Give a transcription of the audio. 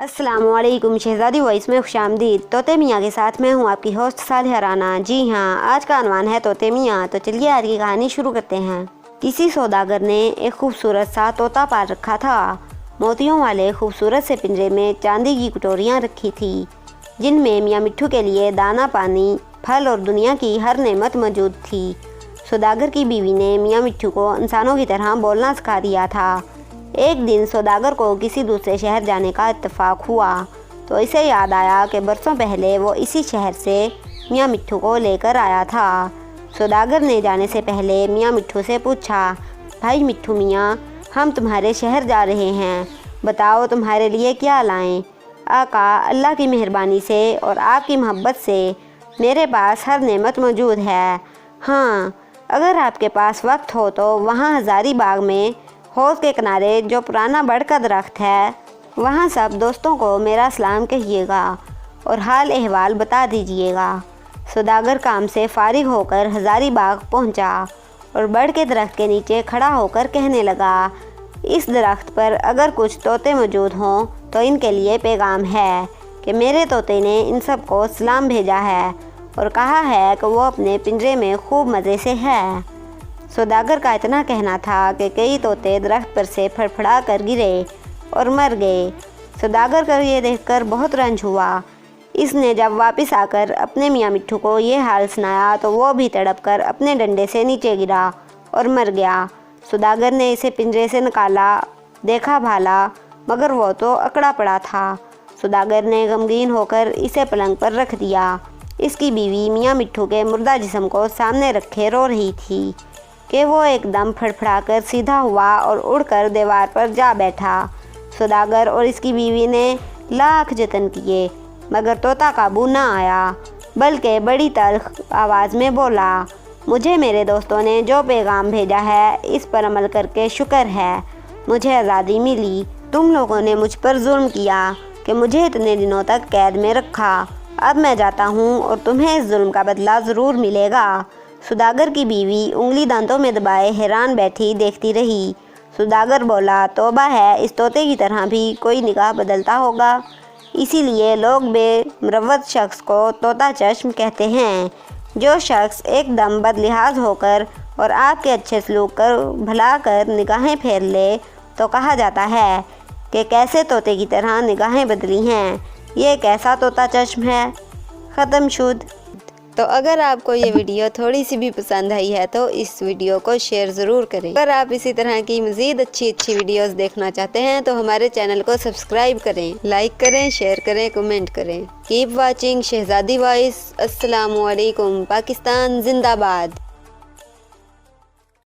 अस्सलाम वालेकुम। शहज़ादी वॉइस में खुशामदीद। तोते मियाँ के साथ मैं हूँ आपकी होस्ट सालिहा राना। जी हाँ, आज का अनवान है तोते मियाँ। तो चलिए आज की कहानी शुरू करते हैं। किसी सौदागर ने एक खूबसूरत सा तोता पाल रखा था। मोतियों वाले खूबसूरत से पिंजरे में चांदी की कटोरियाँ रखी थी, जिनमें मियाँ मिट्ठू के लिए दाना, पानी, फल और दुनिया की हर नेमत मौजूद थी। सौदागर की बीवी ने मियाँ मिट्ठू को इंसानों की तरह बोलना सिखा दिया था। एक दिन सौदागर को किसी दूसरे शहर जाने का इत्तेफाक हुआ, तो इसे याद आया कि बरसों पहले वो इसी शहर से मियाँ मिट्ठू को लेकर आया था। सौदागर ने जाने से पहले मियाँ मिट्ठू से पूछा, भाई मिट्ठू मियाँ, हम तुम्हारे शहर जा रहे हैं, बताओ तुम्हारे लिए क्या लाएं? आका, अल्लाह की मेहरबानी से और आपकी मोहब्बत से मेरे पास हर नेमत मौजूद है। हाँ, अगर आपके पास वक्त हो तो वहाँ हज़ारी बाग में हौज़ के किनारे जो पुराना बड़ का दरख्त है, वहाँ सब दोस्तों को मेरा सलाम कहिएगा और हाल अहवाल बता दीजिएगा। सौदागर काम से फारिग होकर हज़ारी बाग पहुँचा और बड़ के दरख्त के नीचे खड़ा होकर कहने लगा, इस दरख्त पर अगर कुछ तोते मौजूद हों तो इनके लिए पैगाम है कि मेरे तोते ने इन सब को सलाम भेजा है और कहा है कि वो अपने पिंजरे में खूब मज़े से है। सौदागर का इतना कहना था कि कई तोते दरख्त पर से फड़फड़ा कर गिरे और मर गए। सौदागर का ये देखकर बहुत रंज हुआ। इसने जब वापस आकर अपने मियाँ मिट्ठू को ये हाल सुनाया तो वो भी तड़प कर अपने डंडे से नीचे गिरा और मर गया। सौदागर ने इसे पिंजरे से निकाला, देखा भाला, मगर वो तो अकड़ा पड़ा था। सौदागर ने गमगीन होकर इसे पलंग पर रख दिया। इसकी बीवी मियाँ मिट्ठू के मुर्दा जिस्म को सामने रखे रो रही थी कि वो एकदम फड़फड़ाकर सीधा हुआ और उड़कर दीवार पर जा बैठा। सौदागर और इसकी बीवी ने लाख जतन किए, मगर तोता काबू ना आया, बल्कि बड़ी तल्ख आवाज़ में बोला, मुझे मेरे दोस्तों ने जो पैगाम भेजा है इस पर अमल करके शुक्र है, मुझे आज़ादी मिली। तुम लोगों ने मुझ पर जुल्म किया कि मुझे इतने दिनों तक कैद में रखा। अब मैं जाता हूँ और तुम्हें इस जुल्म का बदला ज़रूर मिलेगा। सौदागर की बीवी उंगली दांतों में दबाए हैरान बैठी देखती रही। सौदागर बोला, तौबा है, इस तोते की तरह भी कोई निगाह बदलता होगा, इसीलिए लोग बेमुरव्वत शख्स को तोता चश्म कहते हैं। जो शख्स एकदम बदलिहाज होकर और आपके अच्छे सलूक कर भला कर निगाहें फेर ले तो कहा जाता है कि कैसे तोते की तरह निगाहें बदली हैं, ये कैसा तोता चश्म है। ख़त्म शुद। तो अगर आपको ये वीडियो थोड़ी सी भी पसंद आई है तो इस वीडियो को शेयर ज़रूर करें। अगर आप इसी तरह की मज़ीद अच्छी वीडियोस देखना चाहते हैं तो हमारे चैनल को सब्सक्राइब करें, लाइक करें, शेयर करें, कमेंट करें। Keep watching Shahzadi voice. अस्सलामु अलैकुम। पाकिस्तान जिंदाबाद।